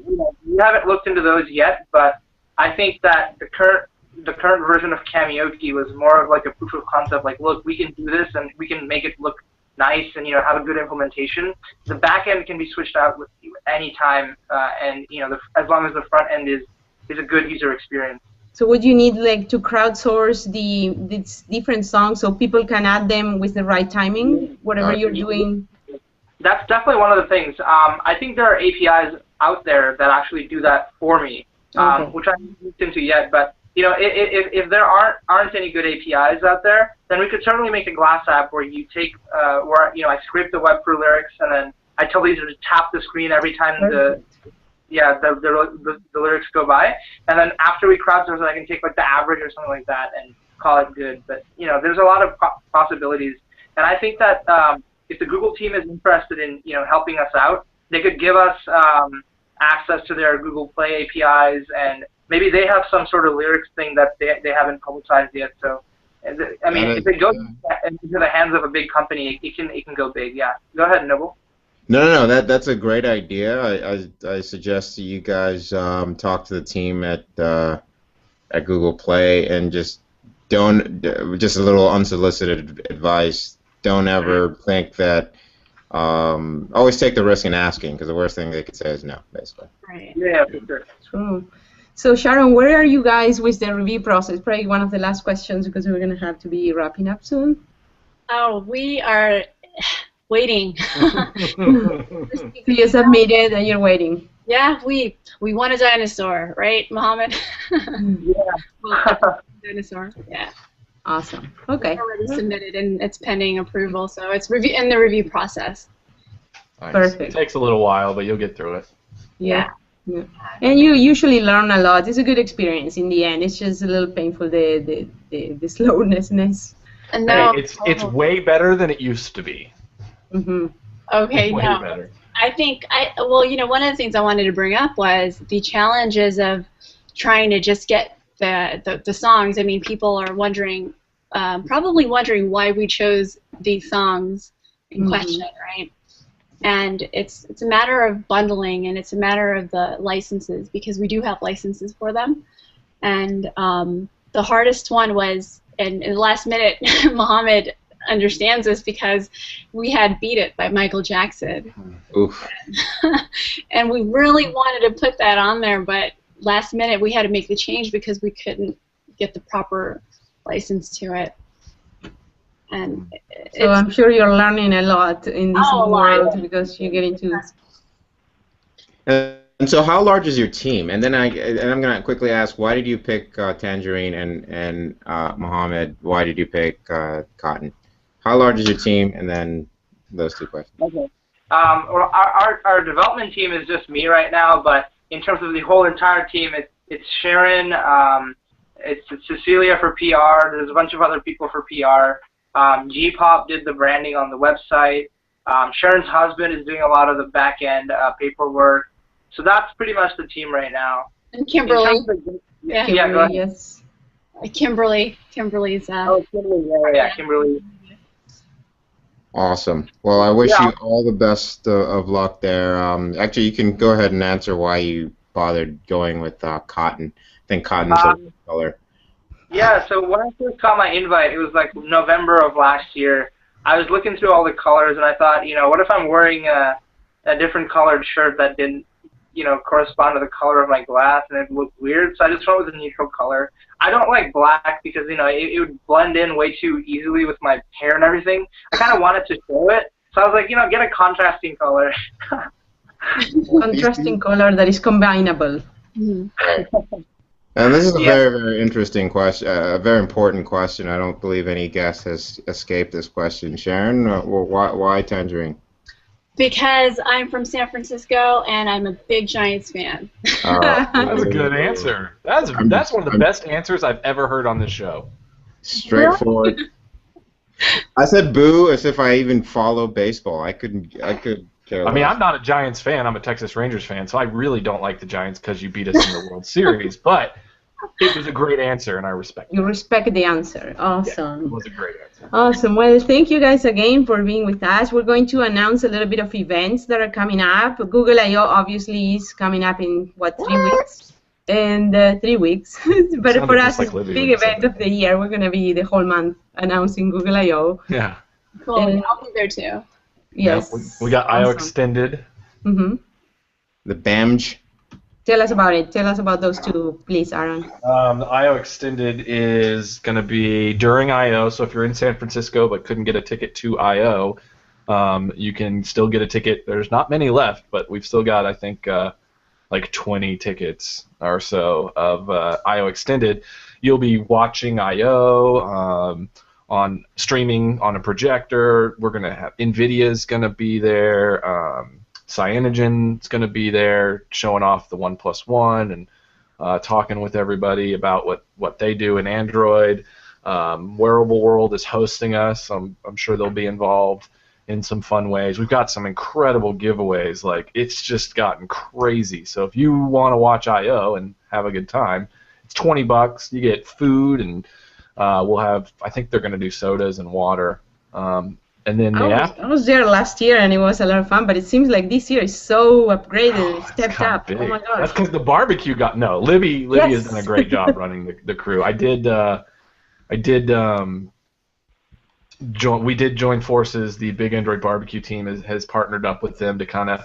haven't looked into those yet, but I think that the current version of Kamioke was more of like a proof of concept. Like, look, we can do this, and we can make it look nice, and have a good implementation. The back end can be switched out with any time, and as long as the front end is a good user experience. So would you need like to crowdsource the different songs so people can add them with the right timing, whatever you're doing? That's definitely one of the things. I think there are APIs out there that actually do that for me, which I haven't looked into yet. But if there aren't any good APIs out there, then we could certainly make a Glass app where you take where I scrape the web for lyrics, and then I tell the user to tap the screen every time the lyrics go by, and then after we crowdsource it, I can take like the average or something like that and call it good. But there's a lot of possibilities, and I think that if the Google team is interested in helping us out, they could give us access to their Google Play APIs, and maybe they have some sort of lyrics thing that they haven't publicized yet. So, I mean, if it goes into the hands of a big company, it can go big. Yeah. Go ahead, Noble. No, that's a great idea. I suggest that you guys talk to the team at Google Play, and just a little unsolicited advice. Don't ever think that. Always take the risk in asking, because the worst thing they could say is no, basically. Right. Yeah, for sure. True. So Sharon, where are you guys with the review process? Probably one of the last questions, because we're going to have to be wrapping up soon. Oh, we are waiting. So you submitted and you're waiting. Yeah, we want a dinosaur, right, Mohammad? Yeah. Dinosaur. Yeah. Awesome. Okay. It's already submitted, and it's pending approval, so it's in the review process. Nice. Perfect. It takes a little while, but you'll get through it. Yeah. And you usually learn a lot. It's a good experience in the end. It's just a little painful, the slowness. And now, it's way better than it used to be. Mm-hmm. Okay, Way no. better. I think one of the things I wanted to bring up was the challenges of trying to just get the songs. I mean, people are wondering, probably wondering why we chose these songs in question, right? And it's a matter of bundling, and it's a matter of the licenses, because we do have licenses for them. And the hardest one was, and in the last minute, Mohammad understands this, because we had Beat It by Michael Jackson. Oof. And we really wanted to put that on there, but last minute we had to make the change because we couldn't get the proper license to it. And so I'm sure you're learning a lot in this world, because you get into. And so, how large is your team? And then I'm going to quickly ask, why did you pick Tangerine, and Mohammad, why did you pick Cotton? How large is your team? And then those two questions. Okay. Well, our development team is just me right now, but in terms of the whole entire team, it's Sharon, it's Cecilia for PR. There's a bunch of other people for PR. G-Pop did the branding on the website. Sharon's husband is doing a lot of the back end paperwork. So that's pretty much the team right now. And Kimberly. Yeah, Yeah. go ahead. Yes. Kimberly's. Oh, Kimberly, yeah, Kimberly. Awesome. Well, I wish you all the best of luck there. Actually, you can go ahead and answer why you bothered going with cotton. I think cotton's a good color. Yeah, so when I first got my invite, it was like November of last year. I was looking through all the colors, and I thought, what if I'm wearing a different colored shirt that didn't, correspond to the color of my glass, and it looked weird, so I just went with a neutral color. I don't like black because, it would blend in way too easily with my hair and everything. I kind of wanted to show it, so I was like, get a contrasting color. Contrasting color that is combinable. And this is a very, very interesting question, a very important question. I don't believe any guest has escaped this question. Sharon, why Tangerine? Because I'm from San Francisco and I'm a big Giants fan. That's a good answer. That's one of the best answers I've ever heard on this show. Straightforward. I said boo as if I even follow baseball. I could care less. I mean, I'm not a Giants fan. I'm a Texas Rangers fan, so I really don't like the Giants because you beat us in the World Series. But it was a great answer, and I respect it. You respect the answer. Awesome. Yeah, it was a great answer. Awesome. Well, thank you guys again for being with us. We're going to announce a little bit of events that are coming up. Google I/O obviously is coming up in, 3 weeks? And 3 weeks. But for us, it's a big event of the year. We're going to be the whole month announcing Google I/O. Yeah. Cool. And I'll be there too. Yes. Yeah, we got I/O Extended. Mm-hmm. The BAMJ. Tell us about it. Tell us about those two, please, Aaron. The I/O Extended is going to be during I/O, so if you're in San Francisco but couldn't get a ticket to I/O, you can still get a ticket. There's not many left, but we've still got, I think, like 20 tickets or so of I/O Extended. You'll be watching I/O on streaming on a projector. We're going to have NVIDIA's going to be there. Cyanogen's going to be there showing off the 1+1 and talking with everybody about what they do in Android. Wearable World is hosting us. I'm sure they'll be involved in some fun ways. We've got some incredible giveaways. Like, it's just gotten crazy. So if you want to watch I/O and have a good time, it's $20. You get food, and we'll have, I think they're going to do sodas and water. And then I was there last year, and it was a lot of fun, but it seems like this year is so upgraded, stepped up. Big. Oh my gosh. That's because the barbecue got, no, Libby has done a great job running the crew. We did join forces. The Big Android Barbecue team has partnered up with them to kind of,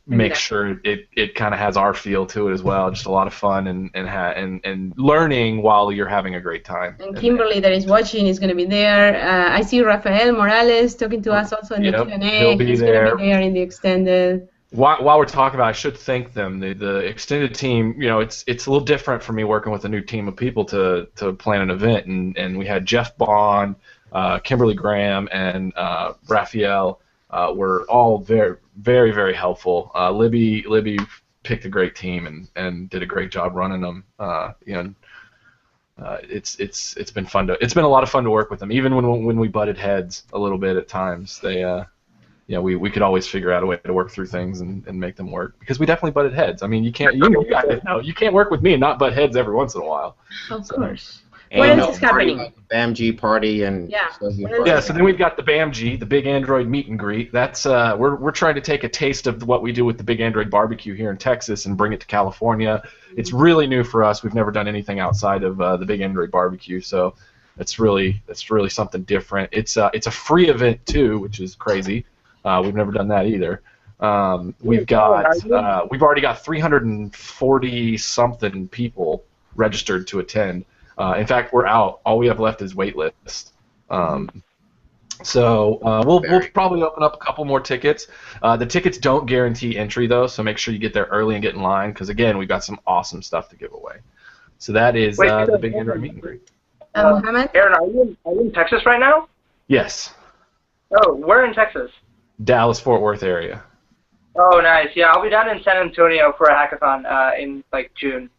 make sure it kind of has our feel to it as well. Just a lot of fun and learning while you're having a great time. And Kimberly, that is watching, is going to be there. I see Rafael Morales talking to us also in the Q&A. He'll be He's there. going to be there in the extended. While we're talking about it, I should thank them. The extended team, it's a little different for me working with a new team of people to plan an event. And we had Jeff Bond, Kimberly Graham, and Raphael were all very, very, very helpful. Libby picked a great team and did a great job running them. It's been fun it's been a lot of fun to work with them. Even when we butted heads a little bit at times, we could always figure out a way to work through things and make them work, because we definitely butted heads. I mean, you can't work with me and not butt heads every once in a while. Of course. And what else is happening? BAMJ party and So then we've got the BAMJ, the Big Android Meet and Greet. That's we're trying to take a taste of what we do with the Big Android Barbecue here in Texas and bring it to California. It's really new for us. We've never done anything outside of the Big Android Barbecue, so it's really something different. It's a free event too, which is crazy. We've never done that either. We've already got 340 something people registered to attend. In fact, we're out. All we have left is waitlist. So we'll probably open up a couple more tickets. The tickets don't guarantee entry though, so make sure you get there early and get in line, because again, we've got some awesome stuff to give away. So that is the Big Android Meet and Greet. Mohammad? Aaron, are you in Texas right now? Yes. Oh, where in Texas? Dallas-Fort Worth area. Oh, nice. Yeah, I'll be down in San Antonio for a hackathon in June.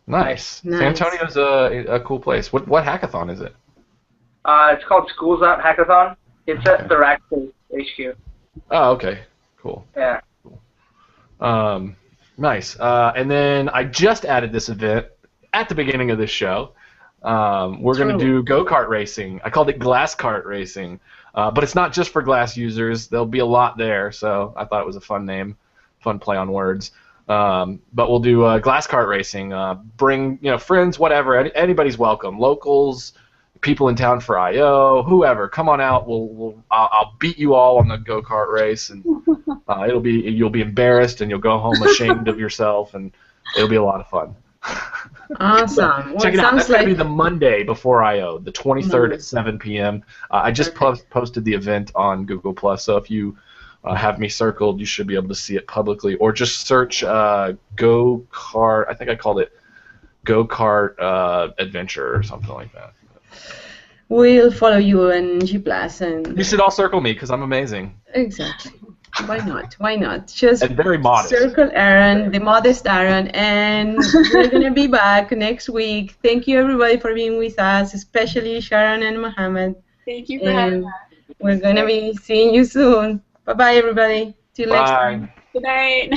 Nice. San Antonio's a cool place. What hackathon is it? It's called Schools Out Hackathon. It's at the Rackspace HQ. Oh, okay. Cool. Yeah. Nice. And then I just added this event at the beginning of this show. We're going to do go-kart racing. I called it glass kart racing. But it's not just for glass users. There'll be a lot there, so I thought it was a fun name, fun play on words. But we'll do glass kart racing. Bring friends, whatever. Anybody's welcome. Locals, people in town for I/O, whoever. Come on out. I'll beat you all on the go-kart race, and you'll be embarrassed, and you'll go home ashamed of yourself, and it'll be a lot of fun. Awesome. Check it out. That's going to be the Monday before I/O, the 23rd at 7 p.m. I just posted the event on Google+, so if you have me circled, you should be able to see it publicly, or just search go-kart. I think I called it go-kart adventure or something like that. We'll follow you in G+. And you should all circle me because I'm amazing. Exactly. Why not? Why not? Just and very modest. Circle Aaron, the modest Aaron, and we're gonna be back next week. Thank you everybody for being with us, especially Sharon and Mohammad. Thank you for having us. We're gonna be seeing you soon. Bye bye everybody. Till next time. Good night.